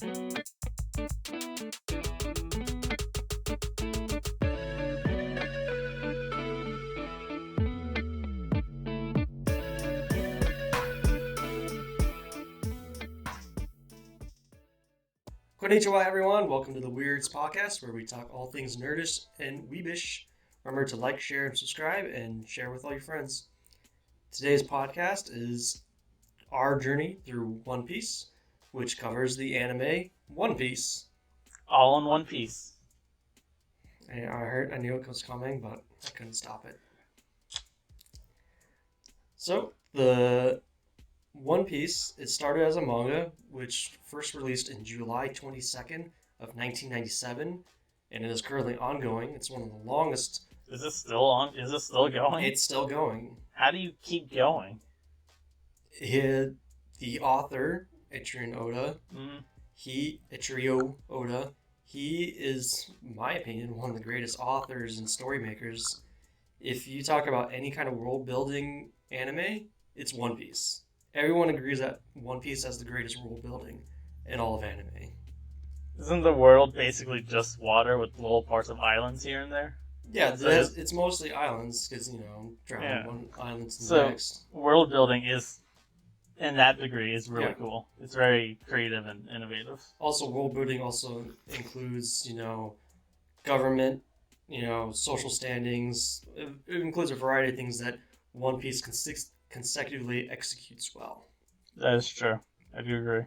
Konnichiwa, everyone. Welcome to the Weerds podcast, where we talk all things nerdish and weebish. Remember to like, share, and subscribe, and share with all your friends. Today's podcast is our journey through One Piece, which covers the anime One Piece. All in one piece. I knew it was coming, but I couldn't stop it. So, the One Piece, it started as a manga, which first released in July 22nd of 1997, and it is currently ongoing. It's one of the longest. Is this still on? Is this still going? It's still going. How do you keep going? The author, Eiichiro Oda, he is, in my opinion, one of the greatest authors and story makers. If you talk about any kind of world-building anime, it's One Piece. Everyone agrees that One Piece has the greatest world building in all of anime. Isn't the world basically just water with little parts of islands here and there? Yeah, it's mostly islands because, traveling one island to the next. World building is, in that degree, is really cool. It's very creative and innovative. Also, world building also includes, government, social standings. It includes a variety of things that One Piece consecutively executes well. That is true. I do agree.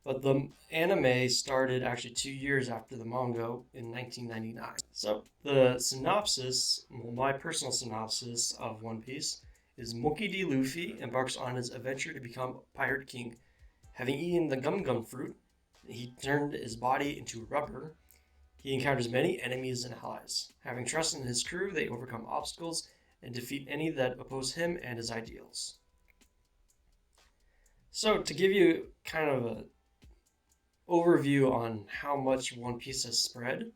But the anime started actually 2 years after the manga in 1999. So the synopsis, my personal synopsis of One Piece, is Monkey D. Luffy embarks on his adventure to become Pirate King. Having eaten the gum fruit, he turned his body into rubber. He encounters many enemies and allies. Having trust in his crew, they overcome obstacles and defeat any that oppose him and his ideals. So, to give you kind of an overview on how much One Piece has spread,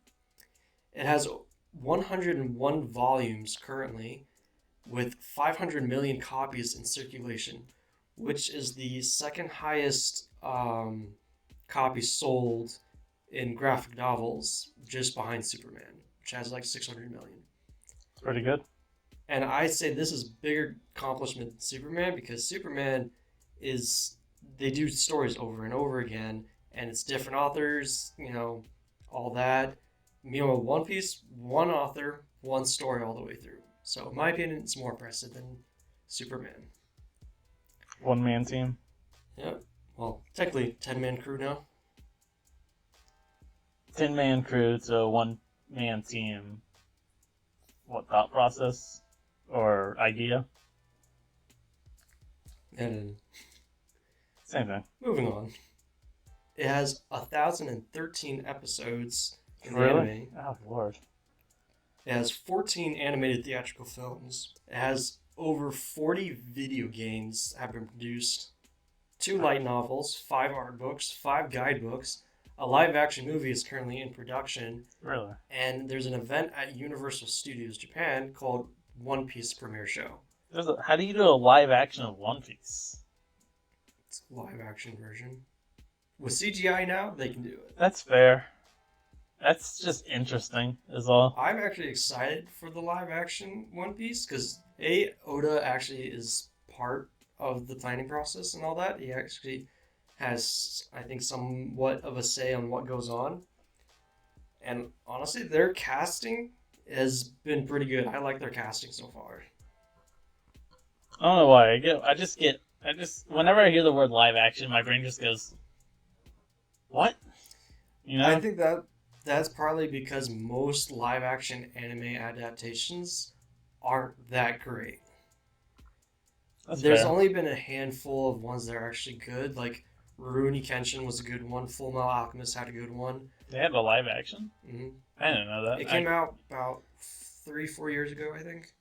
it has 101 volumes currently, with 500 million copies in circulation, which is the second highest copies sold in graphic novels, just behind Superman, which has like 600 million. Pretty good. And I say this is bigger accomplishment than Superman because Superman they do stories over and over again, and it's different authors, all that. Meanwhile, One Piece, one author, one story all the way through. So, in my opinion, it's more impressive than Superman. One-man team? Yeah. Well, technically, 10-man crew now. 10-man crew to one-man team. What thought process? Or idea? And same thing. Moving on. It has 1,013 episodes in the really? anime. Oh, Lord. It has 14 animated theatrical films. It has over 40 video games have been produced, 2 light novels, 5 art books, 5 guidebooks. A live-action movie is currently in production. Really? And there's an event at Universal Studios Japan called One Piece Premiere Show. How do you do a live action of One Piece? It's a live-action version. With CGI now, they can do it. That's fair. That's just interesting, is all. I'm actually excited for the live-action One Piece because Oda actually is part of the planning process and all that. He actually has, I think, somewhat of a say on what goes on. And honestly, their casting has been pretty good. I like their casting so far. I don't know why. Whenever I hear the word live action, my brain just goes, what? I think that's partly because most live action anime adaptations aren't that great. There's only been a handful of ones that are actually good, like Rurouni Kenshin was a good one. Full Metal Alchemist had a good one. They had a live action? Mm-hmm. I didn't know that. It came out about 3-4 years ago, I think.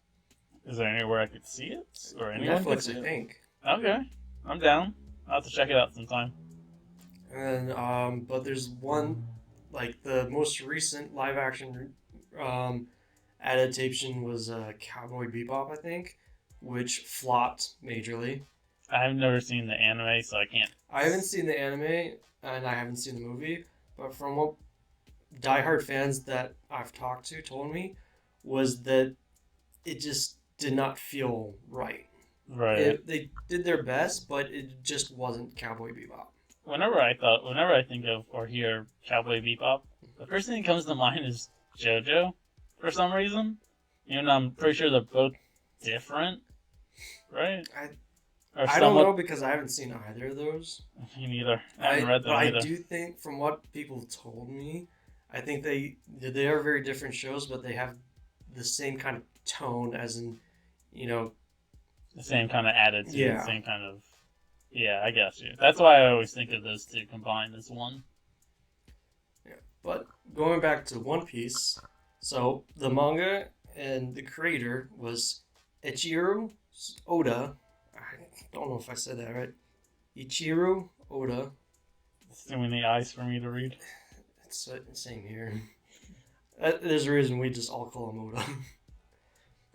Is there anywhere I could see it? Or anyone Netflix, I think. Okay. I'm down. I'll have to check it out sometime. And but there's one, like the most recent live action adaptation was Cowboy Bebop, I think, which flopped majorly. I've never seen the anime, so I can't. I haven't seen the anime and I haven't seen the movie, but from what diehard fans that I've talked to told me was that it just did not feel right. Right. They did their best, but it just wasn't Cowboy Bebop. Whenever I think of or hear Cowboy Bebop, the first thing that comes to mind is JoJo, for some reason. Even though I'm pretty sure they're both different, right? I don't know because I haven't seen either of those. Me neither. I haven't read them but either. I do think, from what people told me, I think they are very different shows, but they have the same kind of tone, as in, the same kind of attitude, Yeah. the same kind of. Yeah, I guess you. That's why I always think of those two combined as one. Yeah. But going back to One Piece, so the manga and the creator was Ichiro Oda. I don't know if I said that right. Ichiro Oda. It's too many eyes for me to read. It's the same here. There's a reason we just all call him Oda.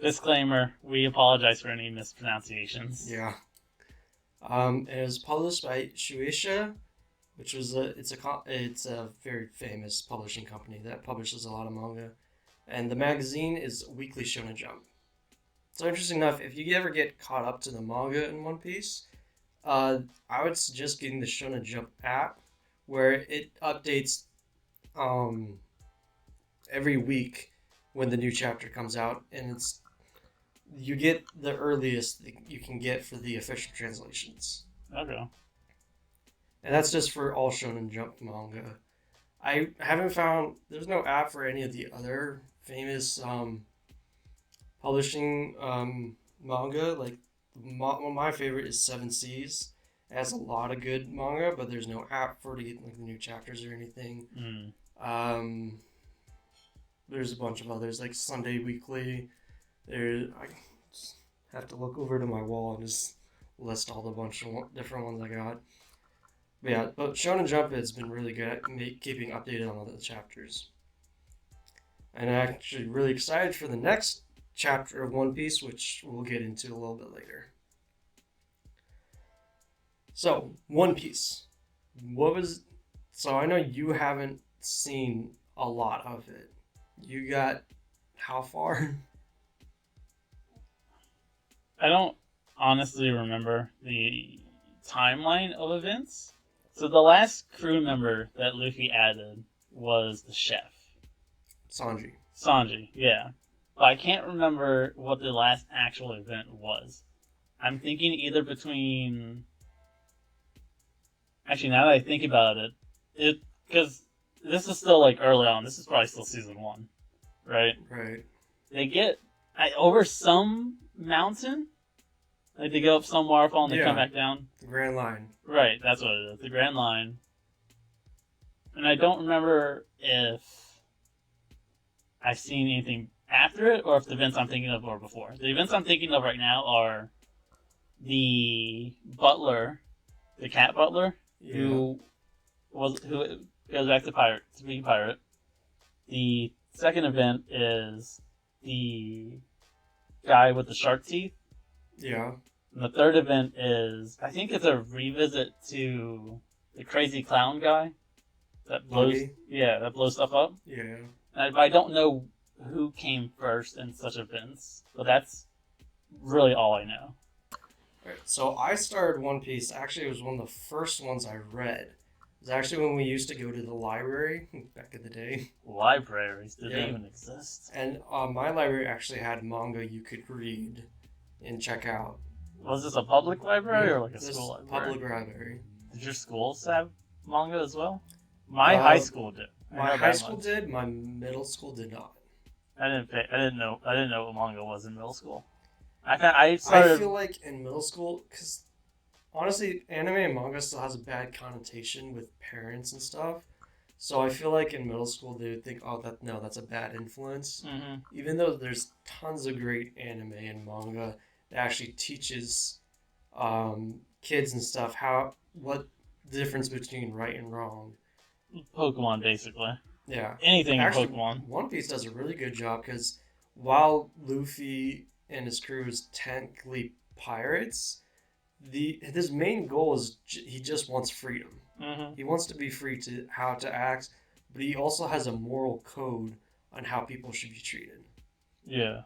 Disclaimer: we apologize for any mispronunciations. Yeah. It was published by Shueisha, which was it's a very famous publishing company that publishes a lot of manga, and the magazine is Weekly Shonen Jump. So interesting enough, if you ever get caught up to the manga in One Piece, I would suggest getting the Shonen Jump app, where it updates every week when the new chapter comes out, and you get the earliest that you can get for the official translations. Okay. And that's just for all Shonen Jump manga. I haven't found, there's no app for any of the other famous publishing manga. Like, one of my favorite is Seven Seas. It has a lot of good manga, but there's no app for to get like the new chapters or anything. There's a bunch of others, like Sunday Weekly. I just have to look over to my wall and just list all the bunch of different ones I got. But yeah, but Shonen Jump has been really good at keeping updated on all the chapters. And I'm actually really excited for the next chapter of One Piece, which we'll get into a little bit later. So, One Piece. So I know you haven't seen a lot of it. You got how far? I don't honestly remember the timeline of events. So the last crew member that Luffy added was the chef. Sanji, yeah. But I can't remember what the last actual event was. I'm thinking either between... Actually, now that I think about it, because this is still like early on. This is probably still season 1, right? Right. They get over some mountain. Like they go up some waterfall and they come back down. The Grand Line. Right, that's what it is. The Grand Line. And I don't remember if I've seen anything after it or if the events I'm thinking of were before. The events I'm thinking of right now are the butler, the cat butler, who goes back to being pirate. The second event is the guy with the shark teeth. Yeah. And the third event is, I think it's a revisit to the crazy clown guy that blows stuff up. Yeah. And I don't know who came first in such events, but that's really all I know. Right. So I started One Piece. Actually, it was one of the first ones I read. It was actually when we used to go to the library back in the day. Libraries? Did they even exist? And my library actually had manga you could read and check out. Was this a public library or like a school library? Public library. Did your schools have manga as well? My high school did. My high school did. My middle school did not. I didn't know what manga was in middle school. I feel like in middle school, because honestly, anime and manga still has a bad connotation with parents and stuff. So I feel like in middle school they would think, that's a bad influence. Mm-hmm. Even though there's tons of great anime and manga that actually teaches kids and stuff what the difference between right and wrong. Pokemon, basically. Yeah. Anything actually, in Pokemon. One Piece does a really good job because while Luffy and his crew is technically pirates, the his main goal is he just wants freedom. Mm-hmm. He wants to be free to how to act, but he also has a moral code on how people should be treated. Yeah.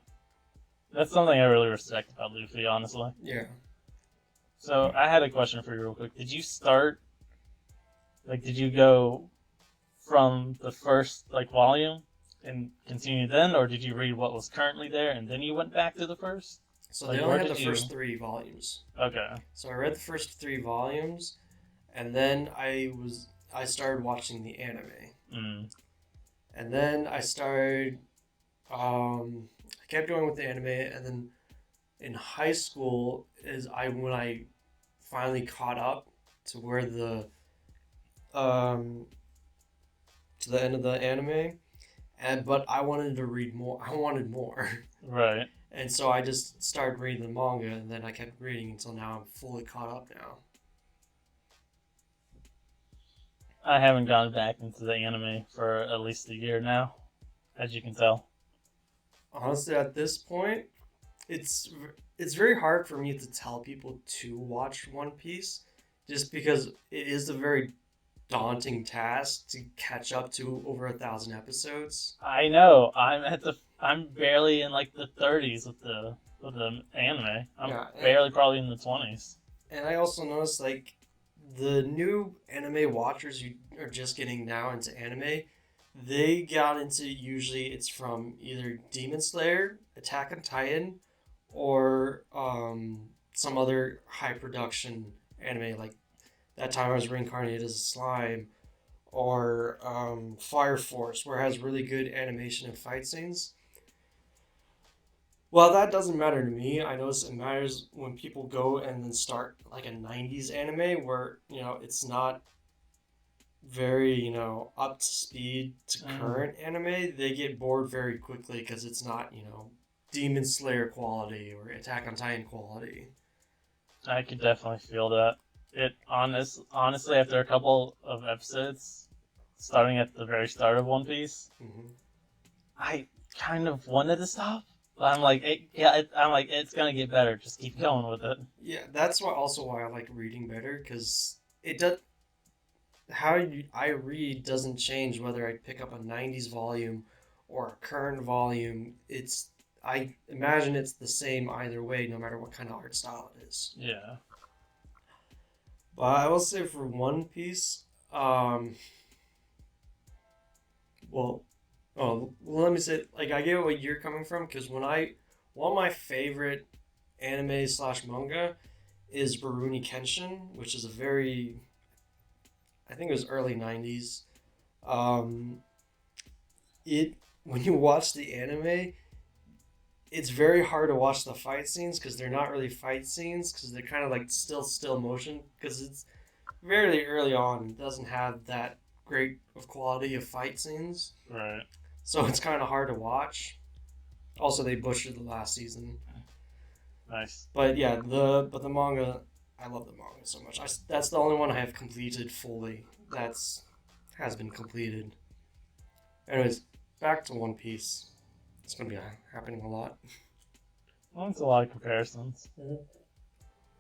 That's something I really respect about Luffy, honestly. Yeah. So I had a question for you real quick. Did you start did you go from the first volume and continue then, or did you read what was currently there and then you went back to the first? So they only Where had did the you? first 3 volumes. Okay. So I read the first 3 volumes, and then I started watching the anime, Mm. and then I started. I kept going with the anime, and then in high school is I when I finally caught up to where the um to the end of the anime, and but I wanted to read more. I wanted more. Right. And so I just started reading the manga, and then I kept reading until now I'm fully caught up now. I haven't gone back into the anime for at least a year now, as you can tell. Honestly, at this point, it's it's very hard for me to tell people to watch One Piece, just because it is a very daunting task to catch up to over 1,000 episodes. I know. I'm barely in the 30s with the anime. I'm Yeah, barely probably in the 20s. and I also noticed like the new anime watchers who are just getting now into anime, they got into usually it's from either Demon Slayer, Attack on Titan, or some other high production anime like that time I was reincarnated as a slime, or Fire Force, where it has really good animation and fight scenes. Well, that doesn't matter to me. I notice it matters when people go and then start like a 90s anime where, it's not very, up to speed to Mm, current anime. They get bored very quickly because it's not, Demon Slayer quality or Attack on Titan quality. I could definitely feel that. Honestly, after a couple of episodes, starting at the very start of One Piece, Hmm. I kind of wanted to stop. But I'm like, it's gonna get better. Just keep going with it. Yeah, that's why I like reading better because it does how I read doesn't change whether I pick up a 90s volume or a current volume. I imagine it's the same either way, no matter what kind of art style it is. Yeah. But I will say for One Piece, um, well, let me say, like, I get what you're coming from because one of my favorite anime slash manga is Baruni Kenshin, which is a very, I think it was early 90s. Um, it when you watch the anime, it's very hard to watch the fight scenes because they're not really fight scenes because they're kind of like still motion because it's very early on. It doesn't have that great of quality of fight scenes, Right. so it's kind of hard to watch. Also, they butchered the last season, Nice. but yeah, the manga, I love the manga so much. That's the only one I have completed fully. That's has been completed. Anyways, back to One Piece. It's gonna be happening a lot. Well, it's a lot of comparisons.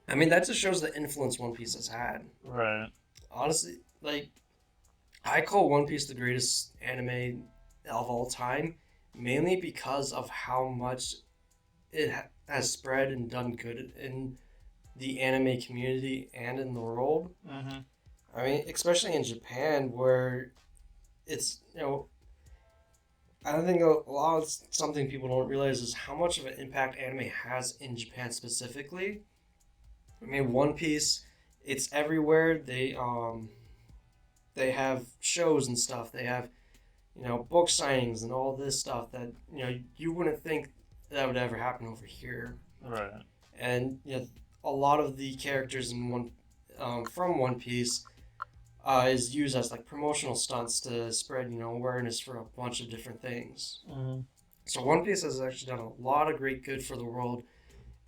I mean, that just shows the influence One Piece has had. Right. Honestly, like, I call One Piece the greatest anime of all time, mainly because of how much it has spread and done good in the anime community and in the world. Mm-hmm. I mean, especially in Japan, where it's, I don't think a lot of something people don't realize is how much of an impact anime has in Japan specifically. I mean, One Piece, it's everywhere. They have shows and stuff. They have book signings and all this stuff that you wouldn't think that would ever happen over here. Right. And a lot of the characters in one from One Piece is used as like promotional stunts to spread awareness for a bunch of different things. Mm-hmm. So One Piece has actually done a lot of great good for the world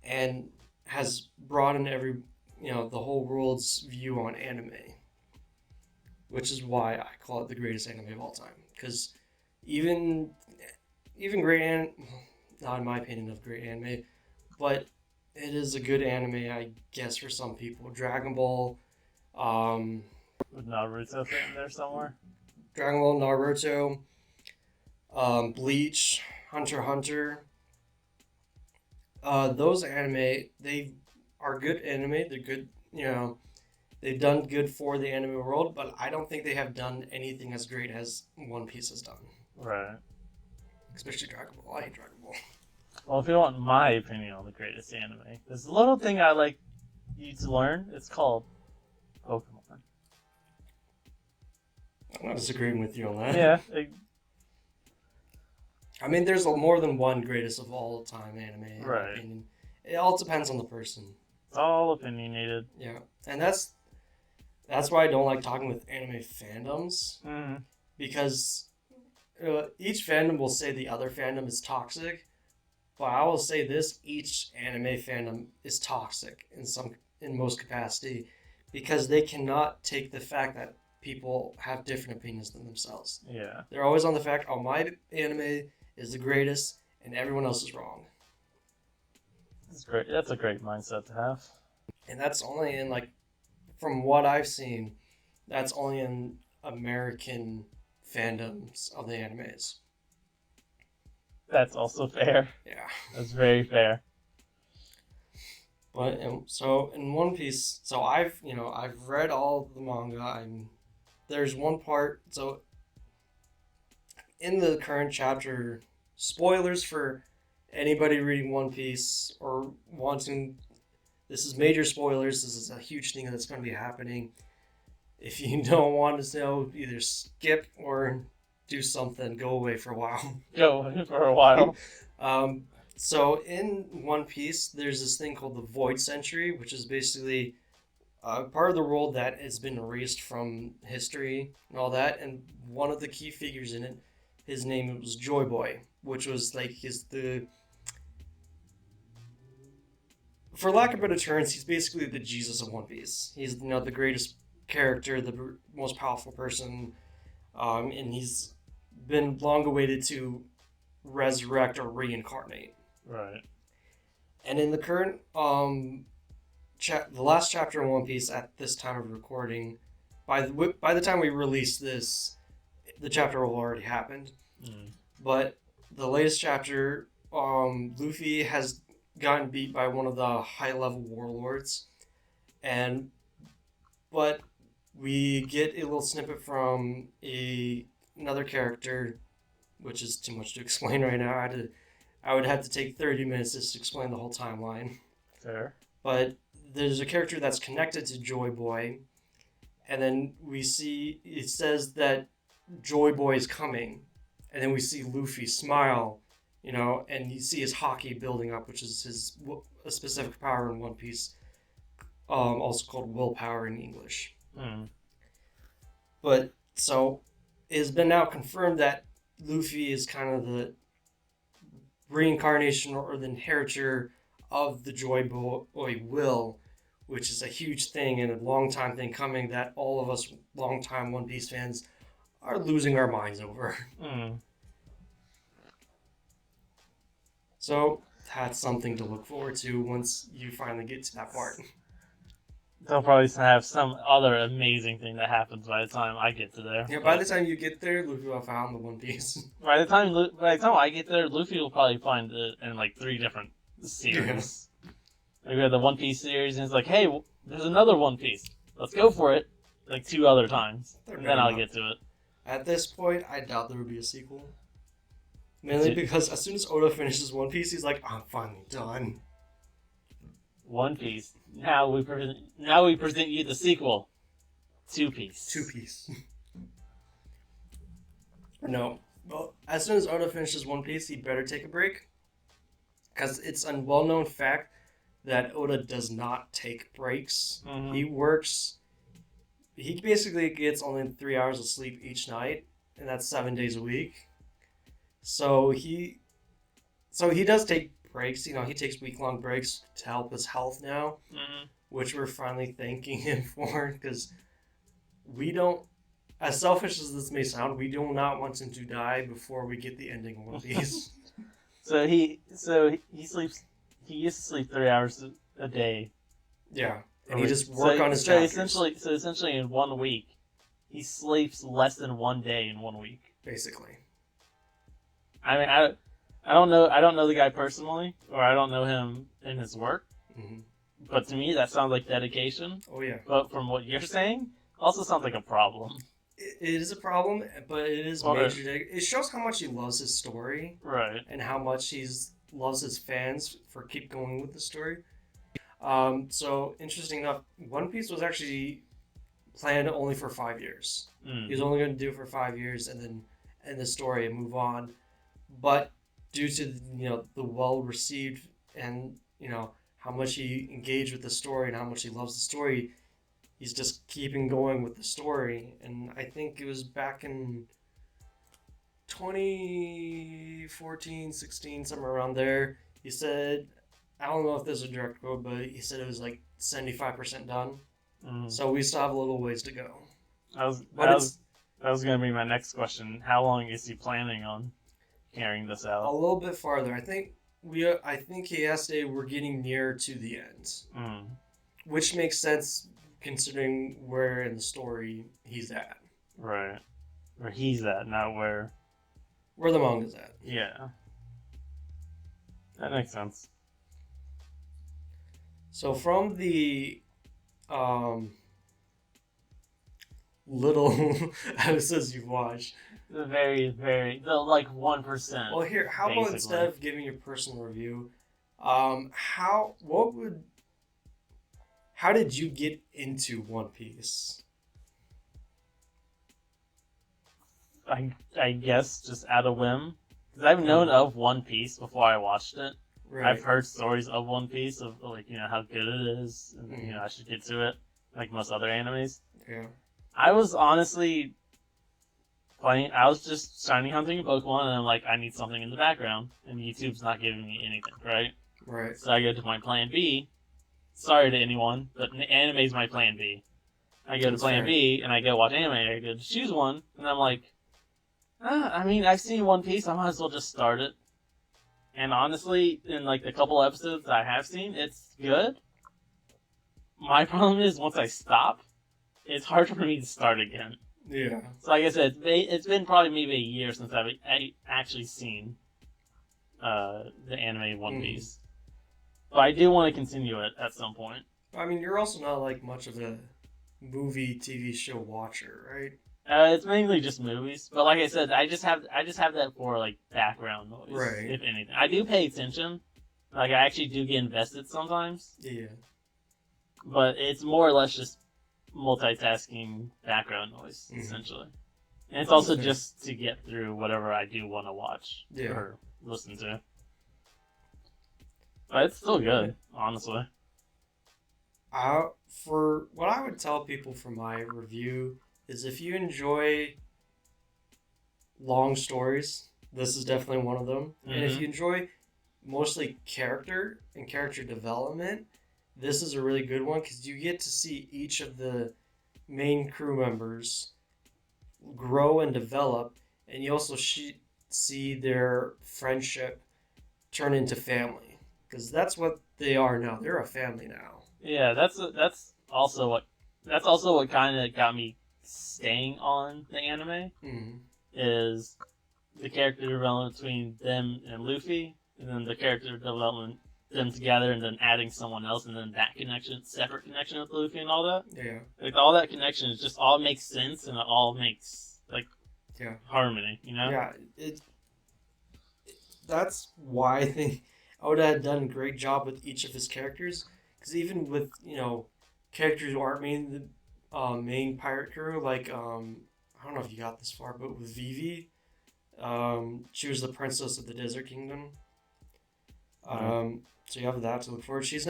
and has broadened the whole world's view on anime, which is why I call it the greatest anime of all time. Because even great not in my opinion of great anime, but it is a good anime, I guess, for some people. Dragon Ball, um, With Naruto in there somewhere. Naruto, Bleach, Hunter x Hunter. Those anime, they are good anime. They're good, they've done good for the anime world, but I don't think they have done anything as great as One Piece has done. Right. Especially Dragon Ball. I hate Dragon Ball. Well, if you want my opinion on the greatest anime, there's a little thing I like you to learn. It's called Pokemon. I'm not disagreeing with you on that. Yeah. I mean, there's more than one greatest of all time anime. In my opinion. It all depends on the person. It's all opinionated. Yeah, and that's why I don't like talking with anime fandoms, because each fandom will say the other fandom is toxic, but I will say this: each anime fandom is toxic in most capacity, because they cannot take the fact that people have different opinions than themselves. Yeah. They're always on the fact, oh, my anime is the greatest, and everyone else is wrong. That's great. That's a great mindset to have. And that's only in, from what I've seen, that's only in American fandoms of the animes. That's also fair. Yeah. That's very fair. But so in One Piece, so I've read all the manga. There's one part, so in the current chapter, spoilers for anybody reading One Piece or wanting, this is major spoilers. This is a huge thing that's going to be happening. If you don't want to know, either skip or do something. Go away for a while. Go away for a while. So in One Piece, there's this thing called the Void Century, which is basically part of the world that has been erased from history and all that. And one of the key figures in it, his name was Joy Boy, which was for lack of better terms, he's basically the Jesus of One Piece. He's the greatest character, the most powerful person, and he's been long awaited to resurrect or reincarnate. Right. And in the current the last chapter in One Piece at this time of recording, by the time we release this, the chapter will already happened. But the latest chapter, Luffy has gotten beat by one of the high-level warlords, but we get a little snippet from another character, which is too much to explain right now. I would have to take 30 minutes just to explain the whole timeline. Fair. But there's a character that's connected to Joy Boy, and then we see, it says that Joy Boy is coming, and then we see Luffy smile, and you see his haki building up, which is a specific power in One Piece, also called willpower in English. But, so, it has been now confirmed that Luffy is kind of the reincarnation or the inheritor of the Joy Boy will, which is a huge thing and a long time thing coming that all of us long-time One Piece fans are losing our minds over. So that's something to look forward to once you finally get to that part. They'll probably have some other amazing thing that happens by the time I get to there. Yeah, by the time you get there, Luffy will have found the One Piece. By the time I get there, Luffy will probably find it in 3 different series. We have the One Piece series, and it's like, hey, there's another One Piece. Let's go for it. 2 other times. And then I'll get to it. At this point, I doubt there would be a sequel. Mainly because as soon as Oda finishes One Piece, he's like, I'm finally done. One Piece. Now we present you the sequel. 2 Piece. 2 Piece. No. Well, as soon as Oda finishes One Piece, he better take a break. Because it's a well-known fact that Oda does not take breaks. He works... He basically gets only 3 hours of sleep each night, and that's 7 days a week. So he does take breaks. He takes week-long breaks to help his health now, which we're finally thanking him for, because we don't, as selfish as this may sound, we do not want him to die before we get the ending of One Piece. So he sleeps. he used to sleep 3 hours a day. Yeah, and he just work on his so chapters. essentially in 1 week, he sleeps less than 1 day in 1 week. Basically. I mean, I don't know. I don't know the guy personally, or I don't know him in his work. Mm-hmm. But to me, that sounds like dedication. Oh yeah. But from what you're saying, also sounds like a problem. It is a problem, but it is Or, major. It shows how much he loves his story right. and how much loves his fans for keep going with the story. So interesting enough, One Piece was actually planned only for 5 years. Mm. He was only going to do it for 5 years and then end the story and move on. But due to the well received and how much he engaged with the story and how much he loves the story, he's just keeping going with the story. And I think it was back in 2014, 16, somewhere around there. He said, I don't know if this is a direct quote, but he said it was like 75% done. Mm. So we still have a little ways to go. That was going to be my next question. How long is he planning on carrying this out? A little bit farther. I think he estimated we're getting near to the end, which makes sense considering where in the story he's at. Right, where he's at, not where the manga's at. Yeah, that makes sense. So from the little episodes you've watched, the like 1%. Well, here, how basically. about instead of giving your personal review, how did you get into One Piece? I guess just out of whim, because I've known of One Piece before I watched it. Right. I've heard stories of One Piece of how good it is, and I should get to it like most other animes. Yeah. I was honestly playing. I was just shiny hunting Pokemon, and I'm like, I need something in the background, and YouTube's not giving me anything, right? Right. So I go to my plan B. Sorry to anyone, but anime's my plan B. I go to plan B, and I go watch anime. I go to choose one, and I'm like, I mean, I've seen One Piece. I might as well just start it. And honestly, in like the couple episodes I have seen, it's good. My problem is once I stop, it's hard for me to start again. Yeah. So like I said, it's been probably maybe a year since I've actually seen the anime One Piece. But I do want to continue it at some point. I mean, you're also not like much of a movie, TV show watcher, right? It's mainly just movies, but like I said, I just have that for like background noise, right? If anything, I do pay attention. Like I actually do get invested sometimes. Yeah. But it's more or less just multitasking background noise, essentially. And it's also just to get through whatever I do want to watch or listen to. But it's still good, honestly. For what I would tell people for my review is if you enjoy long stories, this is definitely one of them. Mm-hmm. And if you enjoy mostly character and character development, this is a really good one because you get to see each of the main crew members grow and develop, and you also see their friendship turn into family, because that's what they are now. They're a family now. Yeah, that's also what kind of got me staying on the anime. Mm-hmm. Is the character development between them and Luffy, and then the character development them together, and then adding someone else, and then that separate connection with Luffy and all that. Yeah. Like all that connection is just all makes sense, and it all makes harmony, Yeah. That's why I think Oda had done a great job with each of his characters, because even with characters who aren't main pirate crew, like I don't know if you got this far, but with Vivi, she was the princess of the Desert Kingdom. So you have that to look forward. She's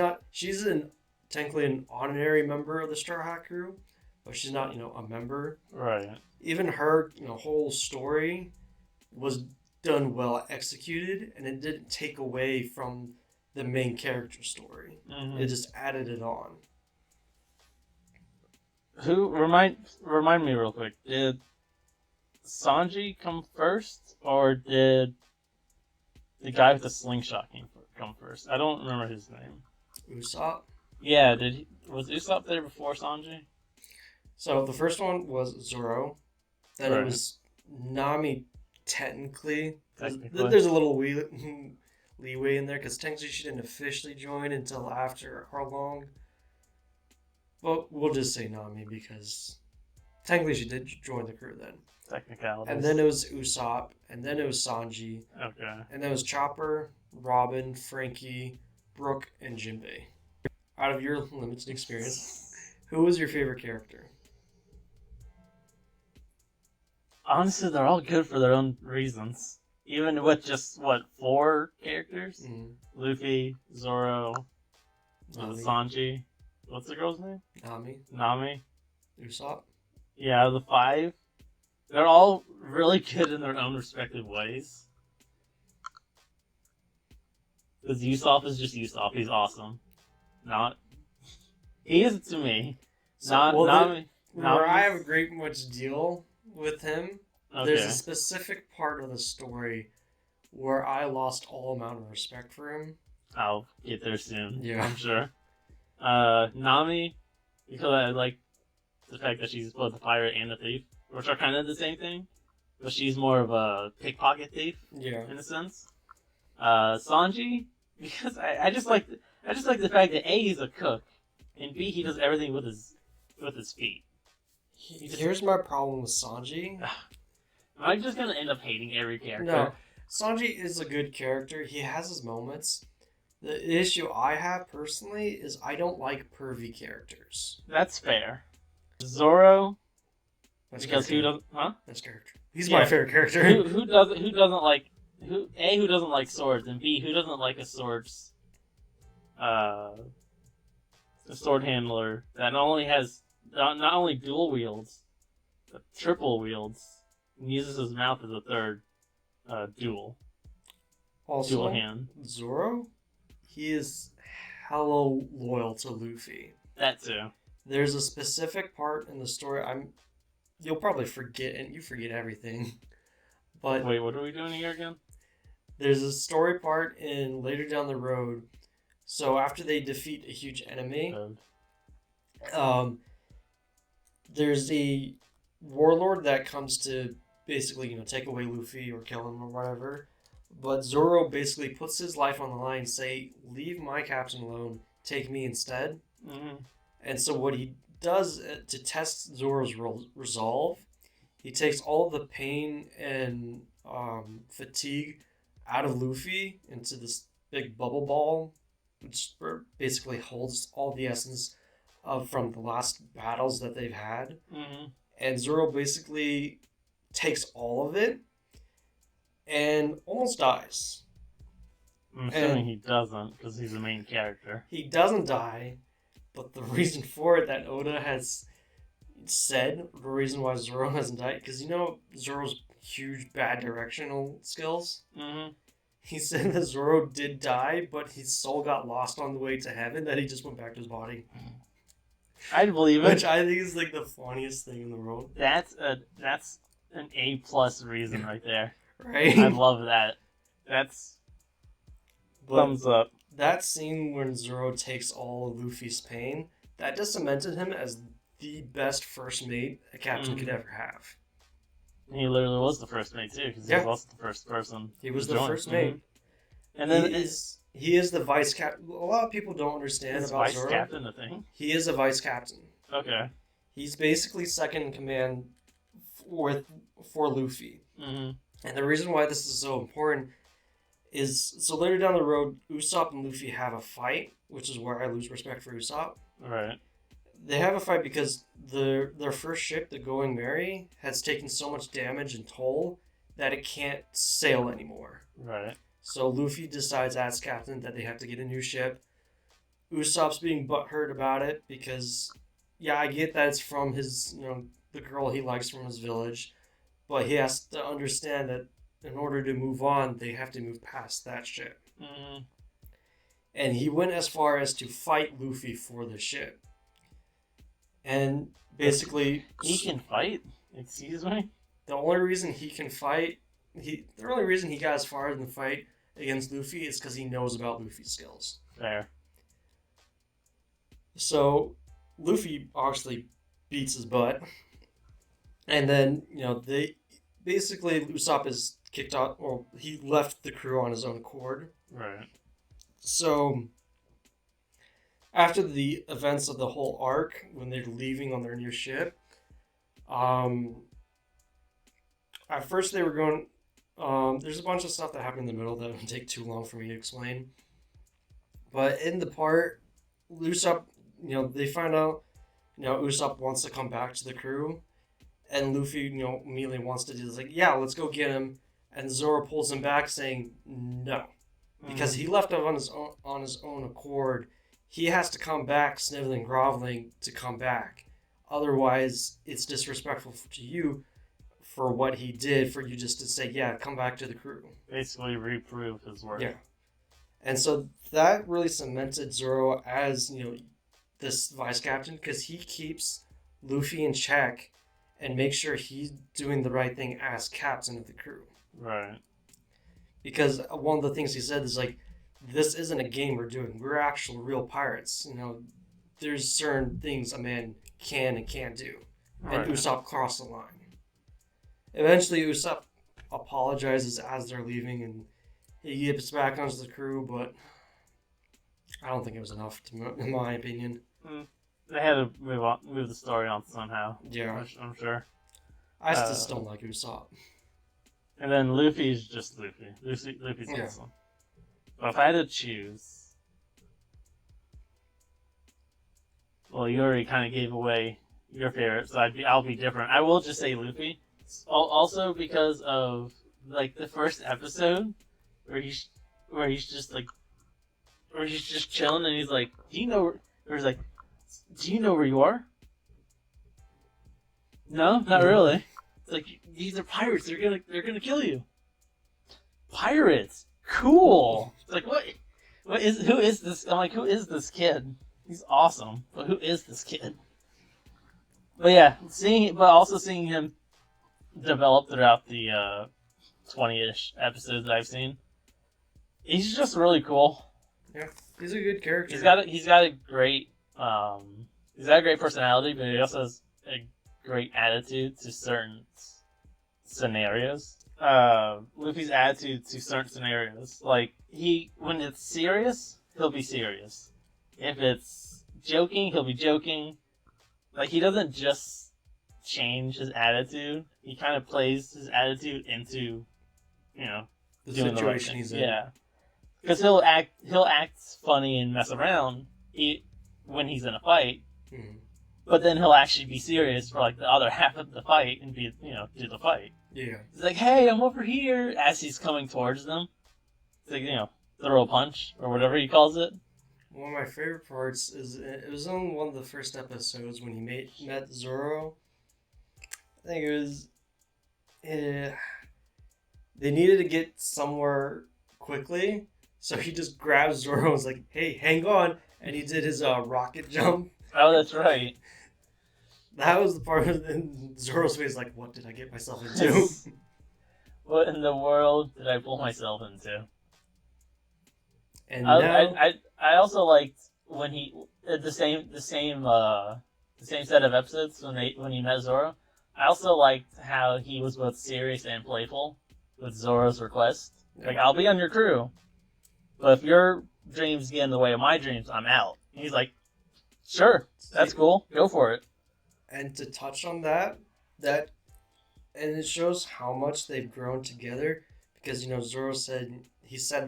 technically an honorary member of the Straw Hat crew, but she's not, a member. Right. Even her, whole story was done well executed, and it didn't take away from the main character story. Mm-hmm. It just added it on. Who remind me real quick? Did Sanji come first, or did the guy with the slingshot come first? I don't remember his name. Usopp. Yeah, was Usopp there before Sanji? So the first one was Zoro. Then it Right. was Nami, technically. Technically. There's a little leeway in there because technically she didn't officially join until after Arlong. But we'll just say Nami because technically she did join the crew then. Technicalities. And then it was Usopp, and then it was Sanji, Okay. and then it was Chopper, Robin, Frankie, Brooke, and Jinbei. Out of your limited experience, who was your favorite character? Honestly, they're all good for their own reasons. Even with just, 4 characters? Mm, Luffy, Zoro, Nami. Sanji. What's the girl's name? Nami. Usopp. Yeah, out of the 5, they're all really good in their own respective ways. Because Usopp is just Usopp. He's awesome. He is to me. Nami. Where I have a great much deal with him, Okay. there's a specific part of the story where I lost all amount of respect for him. I'll get there soon. Yeah. I'm sure. Nami, because I like the fact that she's both a pirate and a thief, which are kind of the same thing, but she's more of a pickpocket thief Yeah. in a sense. Sanji, because I just like the fact that A, he's a cook, and B, he does everything with his feet. Here's my problem with Sanji. I'm just gonna end up hating every character. No, Sanji is a good character. He has his moments. The issue I have personally is I don't like pervy characters. That's fair. Zoro, That's because character. who doesn't? Huh? That's character. He's my favorite character. Who doesn't like who doesn't like swords, and B, who doesn't like a sword handler that not only dual wields, but triple wields, and uses his mouth as a third dual Also, hand. Zoro, he is hella loyal to Luffy. That too. There's a specific part in the story you'll probably forget, and you forget everything. But Wait, what are we doing here again? there's a story part in later down the road. So after they defeat a huge enemy, there's a warlord that comes to basically, take away Luffy or kill him or whatever. But Zoro basically puts his life on the line, say, leave my captain alone, take me instead. Mm-hmm. And so what he does to test Zoro's resolve, he takes all the pain and fatigue out of Luffy into this big bubble ball, which basically holds all the essence from the last battles that they've had. Mm-hmm. And Zoro basically takes all of it and almost dies. I'm assuming he doesn't, because he's the main character. He doesn't die, but the reason for it that Oda has said, the reason why Zoro hasn't died, because Zoro's huge bad directional skills? Mm-hmm. He said that Zoro did die, but his soul got lost on the way to heaven, that he just went back to his body. I'd believe it. Which I think is like the funniest thing in the world. That's an A+ reason right there. Right? I love that. That's thumbs up. That scene when Zoro takes all of Luffy's pain, that just cemented him as the best first mate a captain could ever have. He literally was the first mate too, because he was also the first person. He was the first mate. And then he is the vice captain. A lot of people don't understand about Zoro. Is vice captain a thing? He is a vice captain. Okay. He's basically second in command for Luffy. Mm-hmm. And the reason why this is so important is, so later down the road, Usopp and Luffy have a fight, which is where I lose respect for Usopp. Right. They have a fight because their first ship, the Going Merry, has taken so much damage and toll that it can't sail anymore. Right. So Luffy decides as captain that they have to get a new ship. Usopp's being butthurt about it because, yeah, I get that it's from his, the girl he likes from his village, but he has to understand that in order to move on, they have to move past that ship. Mm-hmm. And he went as far as to fight Luffy for the ship. And basically, he can fight. Excuse me. The only reason he can fight, the only reason he got as far in the fight against Luffy is because he knows about Luffy's skills. Fair. So Luffy obviously beats his butt, and then they basically Usopp is kicked out, or he left the crew on his own accord. Right. So after the events of the whole arc, when they're leaving on their new ship, at first they were going. There's a bunch of stuff that happened in the middle that would take too long for me to explain. But in the part, Usopp, they find out, Usopp wants to come back to the crew, and Luffy, immediately wants to do this, like, yeah, let's go get him, and Zoro pulls him back, saying no, because he left on his own accord. He has to come back, sniveling, groveling to come back. Otherwise, it's disrespectful to you for what he did, for you just to say, yeah, come back to the crew. Basically reprove his work. Yeah. And so that really cemented Zoro as, this vice captain, because he keeps Luffy in check and makes sure he's doing the right thing as captain of the crew. Right. Because one of the things he said is like, this isn't a game we're doing. We're actual real pirates. There's certain things a man can and can't do. Right. And Usopp crossed the line. Eventually, Usopp apologizes as they're leaving, and he gets back onto the crew, but I don't think it was enough, in my opinion. They had to move the story on somehow. Yeah. I'm sure. I just don't like Usopp. And then Luffy's just Luffy. Luffy's awesome. But if I had to choose... Well, you already kind of gave away your favorite, so I'll be different. I will just say Luffy. Also because of, like, the first episode, where he's just chilling, and he's like, do you know where you are? No, not really. It's like, these are pirates. They're gonna kill you. Pirates, cool. It's like, who is this? I'm like, who is this kid? He's awesome, but who is this kid? But yeah, also seeing him develop throughout the 20-ish episodes that I've seen. He's just really cool. Yeah, he's a good character. He's got a great personality, but he also has a great attitude to certain scenarios. Luffy's attitude to certain scenarios, like when it's serious, he'll be serious. If it's joking, he'll be joking. Like, he doesn't just change his attitude. He kind of plays his attitude into, the doing situation the right thing. he's in. Yeah, because he'll act funny and mess around when he's in a fight, but then he'll actually be serious for like the other half of the fight and do the fight. Yeah, he's like, "Hey, I'm over here," as he's coming towards them. It's like, throw a punch or whatever he calls it. One of my favorite parts is it was on one of the first episodes when he met Zoro. I think it was. They needed to get somewhere quickly, so he just grabs Zoro and was like, "Hey, hang on!" And he did his rocket jump. Oh, that's right. That was the part of Zoro's face, like, "What did I get myself into?" What in the world did I pull myself into? And now... I also liked when he the same set of episodes when he met Zoro. I also liked how he was both serious and playful with Zoro's request. Like, I'll be on your crew, but if your dreams get in the way of my dreams, I'm out. And he's like, sure, that's cool, go for it. And to touch on that, and it shows how much they've grown together, because Zoro said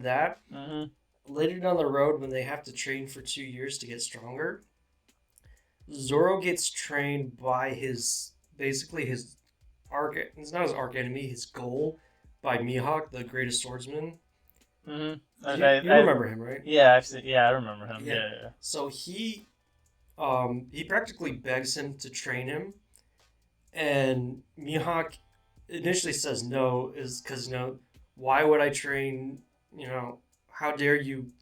that. Mm-hmm. Later down the road, when they have to train for 2 years to get stronger, Zoro gets trained by his arch. It's not his arch enemy, his goal, by Mihawk, the greatest swordsman. Mm-hmm. Okay, you remember him, right? Yeah, I remember him. Yeah. So he practically begs him to train him, and Mihawk initially says no, is because why would I train? How dare you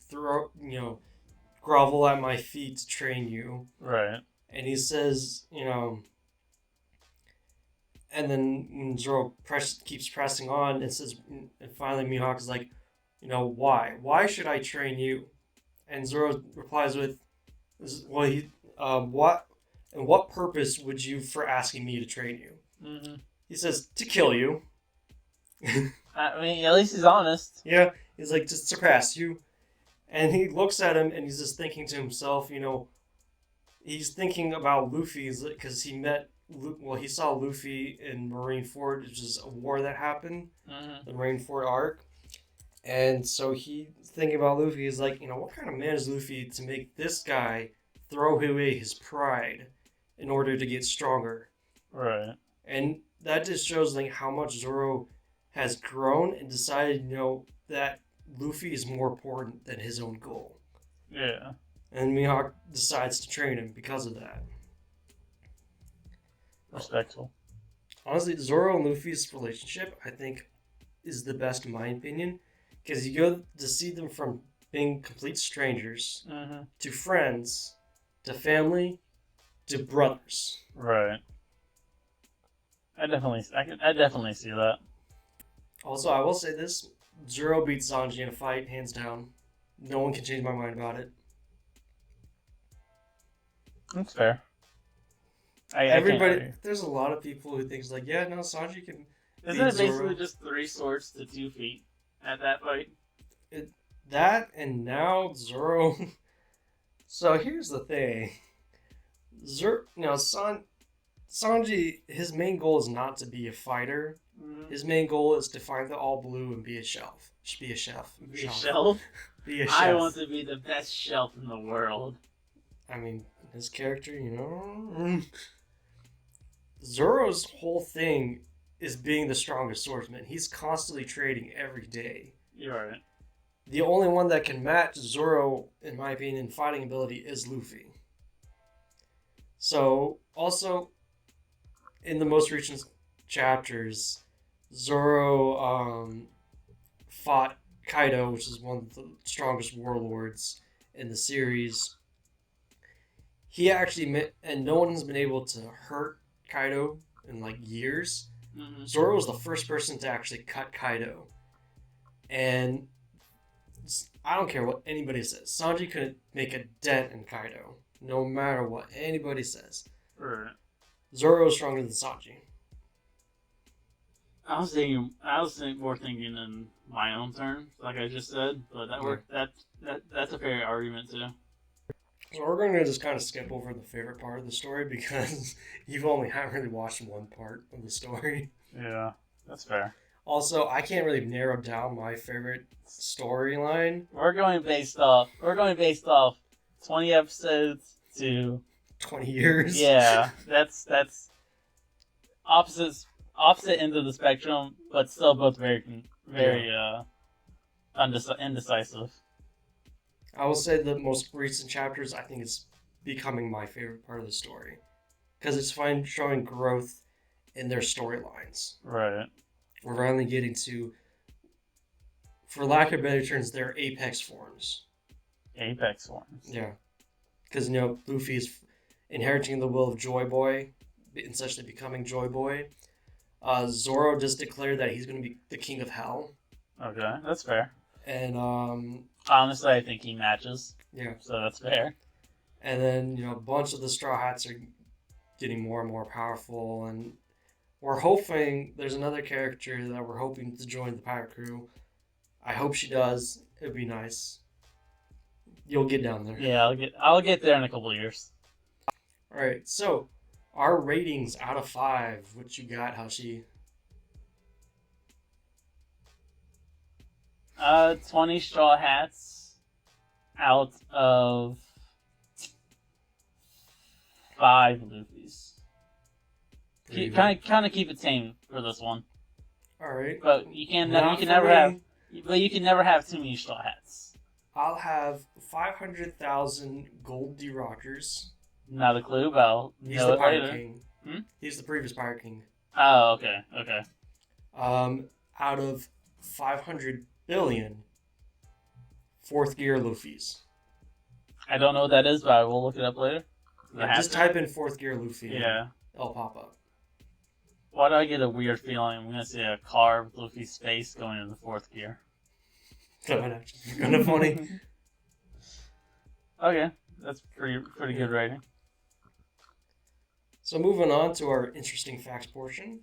grovel at my feet to train you? Right. And he says, and then Zoro keeps pressing on and says, and finally Mihawk is like, why? Why should I train you? And Zoro replies with, well, what, and what purpose would you for asking me to train you? Mm-hmm. He says, to kill you. I mean, at least he's honest. Yeah, he's like, to surpass you. And he looks at him and he's just thinking to himself, he's thinking about Luffy because he saw Luffy in Marineford, which is a war that happened, the Marineford arc. And so he's thinking about Luffy. He's like, what kind of man is Luffy to make this guy throw away his pride in order to get stronger? Right. And that just shows like how much Zoro has grown and decided, that Luffy is more important than his own goal. Yeah. And Mihawk decides to train him because of that. Respectful. Honestly, Zoro and Luffy's relationship, I think, is the best in my opinion. Because you go to see them from being complete strangers to friends to family to brothers. Right. I definitely see that. Also, I will say this: Zoro beats Sanji in a fight, hands down. No one can change my mind about it. That's fair. Everybody, there's a lot of people who thinks like, yeah, no, Sanji can. Isn't it basically just 3 swords to 2 feet at that fight? That and now Zoro. So here's the thing: Sanji, his main goal is not to be a fighter. His main goal is to find the all blue and be a chef. Be a chef. Be a shelf? Be a chef. I want to be the best shelf in the world. I mean, his character, Zoro's whole thing is being the strongest swordsman. He's constantly trading every day. You're right. The only one that can match Zoro, in my opinion, in fighting ability is Luffy. So, also, in the most recent chapters, Zoro fought Kaido, which is one of the strongest warlords in the series. He actually and no one has been able to hurt Kaido in like years. Zoro was the first person to actually cut Kaido. And I don't care what anybody says. Sanji couldn't make a dent in Kaido, no matter what anybody says. Right. Zoro is stronger than Sanji. I was more thinking in my own terms, like I just said, but that's a fair argument too. So we're going to just kind of skip over the favorite part of the story because you've only haven't really watched one part of the story. Yeah, that's fair. Also, I can't really narrow down my favorite storyline. We're going based off 20 episodes to 20 years. Yeah, that's opposite ends of the spectrum, but still both very indecisive. I will say the most recent chapters, I think, is becoming my favorite part of the story because it's showing growth in their storylines. Right. We're finally getting to, for lack of better terms, their apex forms. Apex forms. Yeah, because Luffy is inheriting the will of Joy Boy, essentially becoming Joy Boy. Zoro just declared that he's going to be the king of hell. Okay, that's fair. And honestly, I think he matches. Yeah. So that's fair. And then a bunch of the Straw Hats are getting more and more powerful, and we're hoping there's another character that we're hoping to join the pirate crew. I hope she does. It'd be nice. You'll get down there. Yeah, I'll get there in a couple of years. All right, so our ratings out of 5. What you got, Hashi? 20 Straw Hats out of 5 Luffys. Kind of keep it tame for this one. All right, but you can never have too many Straw Hats. I'll have 500,000 gold D-Rockers. Not a clue, but he's the Pirate King. He's the previous Pirate King. Oh, okay. Out of 500 billion fourth gear Luffys. I don't know what that is, but I will look it up later. Yeah, just type in fourth gear Luffy. Yeah. It'll pop up. Why do I get a weird feeling I'm going to see a carved Luffy's face going into the fourth gear? That might actually be kind of funny. Okay, that's pretty good writing. So moving on to our interesting facts portion,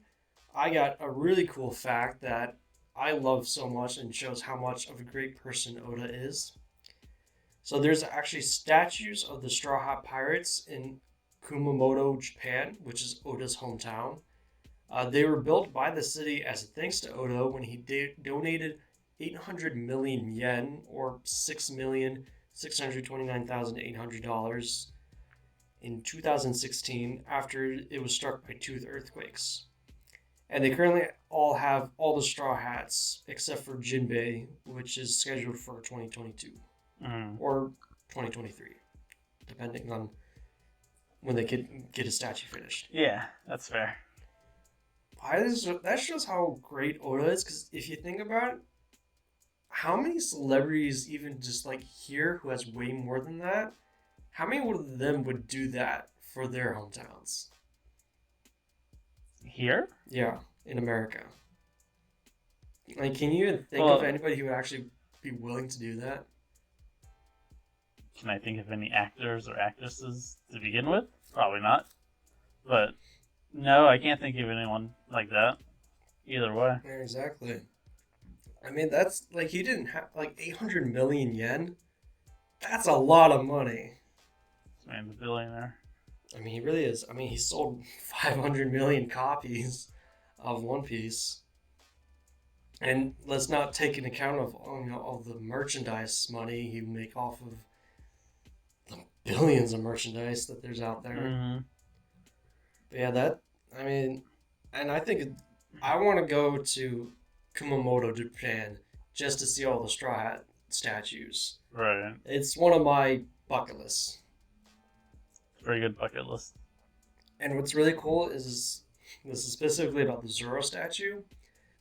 I got a really cool fact that I love so much and shows how much of a great person Oda is. So there's actually statues of the Straw Hat Pirates in Kumamoto, Japan, which is Oda's hometown. They were built by the city as a thanks to Oda when he donated 800 million yen, or $6,629,800, in 2016 after it was struck by two earthquakes. And they currently all have all the straw hats except for Jinbei, which is scheduled for 2022 or 2023, depending on when they get a statue finished. Yeah, that's fair. That shows how great Oda is, because if you think about it, how many celebrities even just like here who has way more than that? How many of them would do that for their hometowns? Here? Yeah, in America. Like, can you even think of anybody who would actually be willing to do that? Can I think of any actors or actresses to begin with? Probably not. But no, I can't think of anyone like that. Either way. Yeah, exactly. I mean, that's like he didn't have like 800 million yen. That's a lot of money. Man, the billionaire. I mean, he really is. I mean, he sold 500 million copies of One Piece. And let's not take into account of all the merchandise money he would make off of the billions of merchandise that there's out there. Mm-hmm. But yeah, I mean, and I think I want to go to Kumamoto, Japan, just to see all the Straw Hat statues. Right. It's one of my bucket lists. Very good bucket list. And what's really cool is this is specifically about the Zoro statue.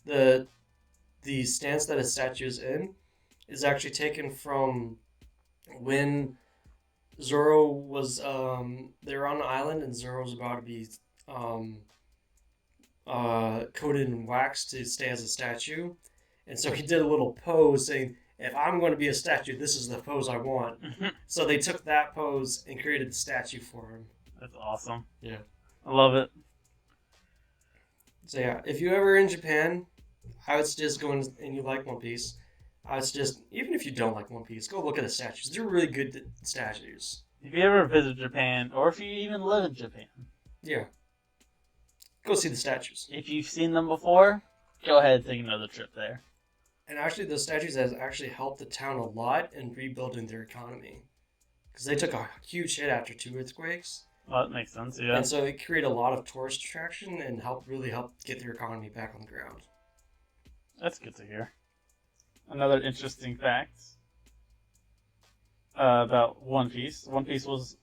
The stance that his statue is in is actually taken from when Zoro was they were on an island and Zoro was about to be coated in wax to stay as a statue, and so he did a little pose saying, "If I'm going to be a statue, this is the pose I want." So they took that pose and created the statue for him. That's awesome. Yeah, I love it. So yeah, if you ever in Japan, I would suggest going and you like One Piece. I would suggest, even if you don't like One Piece, go look at the statues. They're really good statues. If you ever visit Japan, or if you even live in Japan, yeah, go see the statues. If you've seen them before, go ahead and take another trip there. And actually, those statues has actually helped the town a lot in rebuilding their economy, because they took a huge hit after two earthquakes. Well, that makes sense, yeah. And so it created a lot of tourist attraction and really helped get their economy back on the ground. That's good to hear. Another interesting fact about One Piece. One Piece was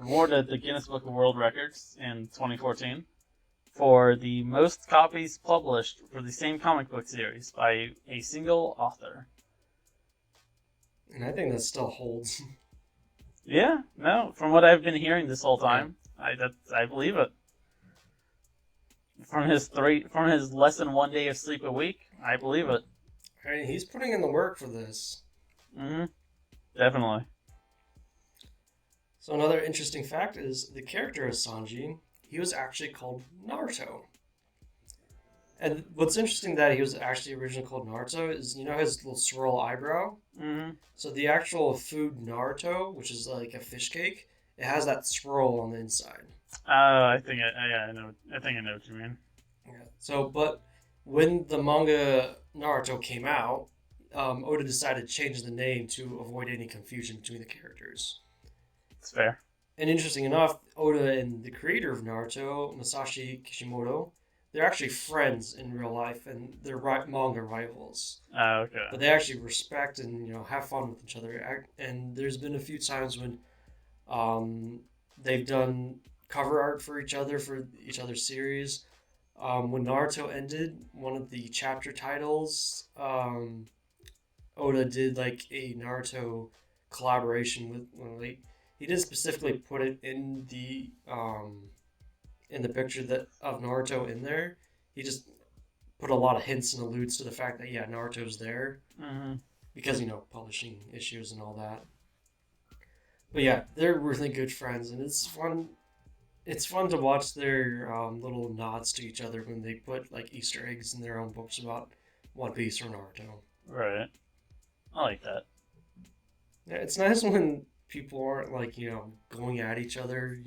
awarded the Guinness Book of World Records in 2014 for the most copies published for the same comic book series by a single author. And I think that still holds. Yeah, no, from what I've been hearing this whole time, I believe it. From his less than 1 day of sleep a week, I believe it. I mean, he's putting in the work for this. Mm-hmm. Definitely. So another interesting fact is the character of Sanji, he was actually called Naruto. And what's interesting that he was actually originally called Naruto is, his little swirl eyebrow? Mm-hmm. So the actual food Naruto, which is like a fish cake, it has that swirl on the inside. I think I know. I think I know what you mean. Yeah. So, but when the manga Naruto came out, Oda decided to change the name to avoid any confusion between the characters. It's fair. And interesting enough, Oda and the creator of Naruto, Masashi Kishimoto, they're actually friends in real life, and they're manga rivals. Okay. But they actually respect and have fun with each other. And there's been a few times when they've done cover art for each other's series. When Naruto ended, one of the chapter titles, Oda did like a Naruto collaboration with. He didn't specifically put it in the picture of Naruto in there. He just put a lot of hints and alludes to the fact that, yeah, Naruto's there. Mm-hmm. Because, publishing issues and all that. But yeah, they're really good friends, and it's fun. It's fun to watch their little nods to each other when they put like Easter eggs in their own books about One Piece or Naruto. Right. I like that. Yeah, it's nice when people aren't like going at each other.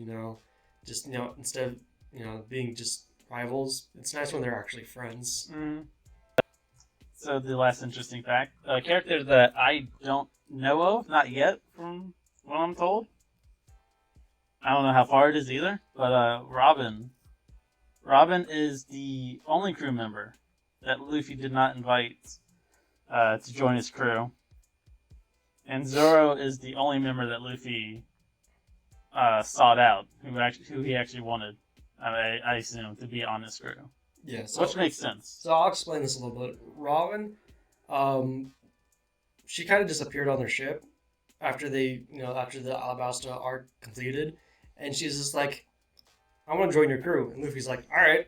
Just instead of being just rivals. It's nice when they're actually friends. Mm. So the last interesting fact: a character that I don't know of, not yet, from what I'm told. I don't know how far it is either, but Robin. Robin is the only crew member that Luffy did not invite to join his crew, and Zoro is the only member that Luffy sought out, who he actually wanted. I assume to be on his crew. Yeah, so, which makes sense. So I'll explain this a little bit. Robin, she kind of disappeared on their ship after after the Alabasta arc completed, and she's just like, "I want to join your crew," and Luffy's like, "All right,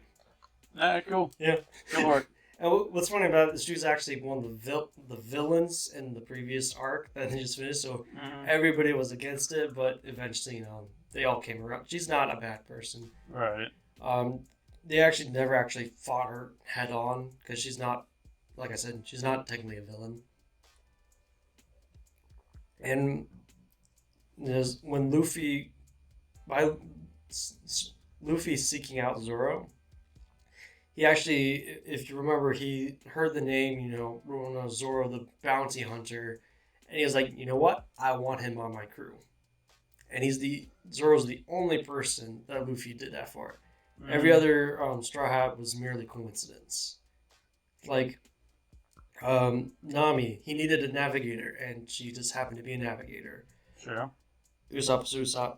cool, yeah, go for it." And what's funny about it is she was actually one of the villains in the previous arc that they just finished, so everybody was against it, but eventually, they all came around. She's not a bad person, right? They actually never actually fought her head on because she's not, like I said, she's not technically a villain. And when Luffy seeking out Zoro, he actually, if you remember, he heard the name, Zoro the bounty hunter, and he was like, you know what? I want him on my crew. And Zoro's the only person that Luffy did that for. Every other Straw Hat was merely coincidence. Like Nami, he needed a navigator, and she just happened to be a navigator. Sure. Usopp,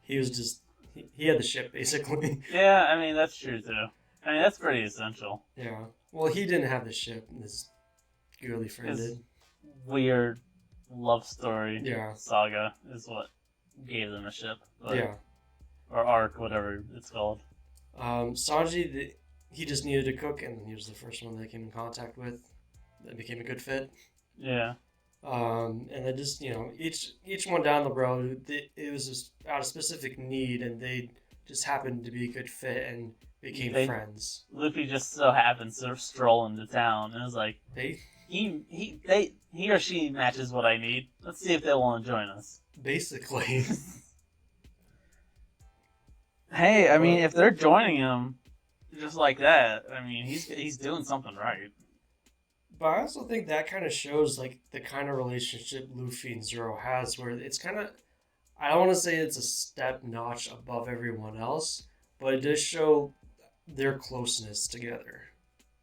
he was just he had the ship basically. Yeah, I mean that's true too. I mean that's pretty essential. Yeah. Well, he didn't have the ship, and his girly friend did. Weird love story. Yeah. Saga is what gave them a ship. Yeah. Or arc, whatever it's called. Sanji, he just needed a cook, and he was the first one they came in contact with. That became a good fit. Yeah. And then just each one down the road, it was just out of specific need, and they just happened to be a good fit and became friends. Luffy just so happens to stroll into town, and was like, he or she matches what I need. Let's see if they want to join us. Basically. Hey, I mean, if they're joining him just like that, I mean, he's doing something right. But I also think that kind of shows like the kind of relationship Luffy and Zoro has, where it's kind of, I don't want to say it's a step notch above everyone else, but it does show their closeness together.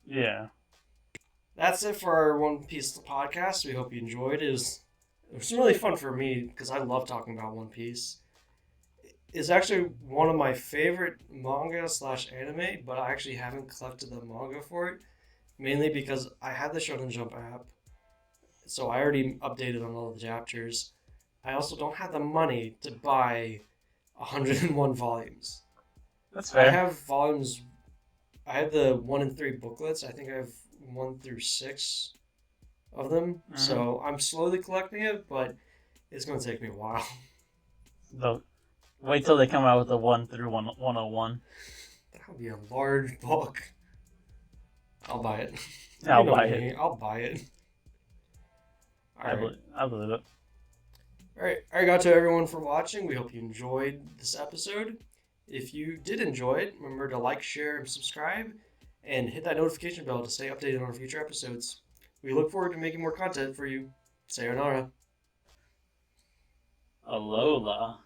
Yeah. That's it for our One Piece podcast. We hope you enjoyed it. It was really fun for me because I love talking about One Piece. It's actually one of my favorite manga / anime, but I actually haven't collected the manga for it, mainly because I had the Shonen Jump app, so I already updated on all the chapters. I also don't have the money to buy 101 volumes. That's fair. I have volumes. I have the 1 and 3 booklets. I think I have 1 through 6 of them. So I'm slowly collecting it, but it's going to take me a while. Wait till they come out with the 1 through 101. That would be a large book. I'll buy it. I'll buy it. I'll buy it. I believe it. Alright, arigato to everyone for watching. We hope you enjoyed this episode. If you did enjoy it, remember to like, share, and subscribe, and hit that notification bell to stay updated on our future episodes. We look forward to making more content for you. Sayonara. Alola.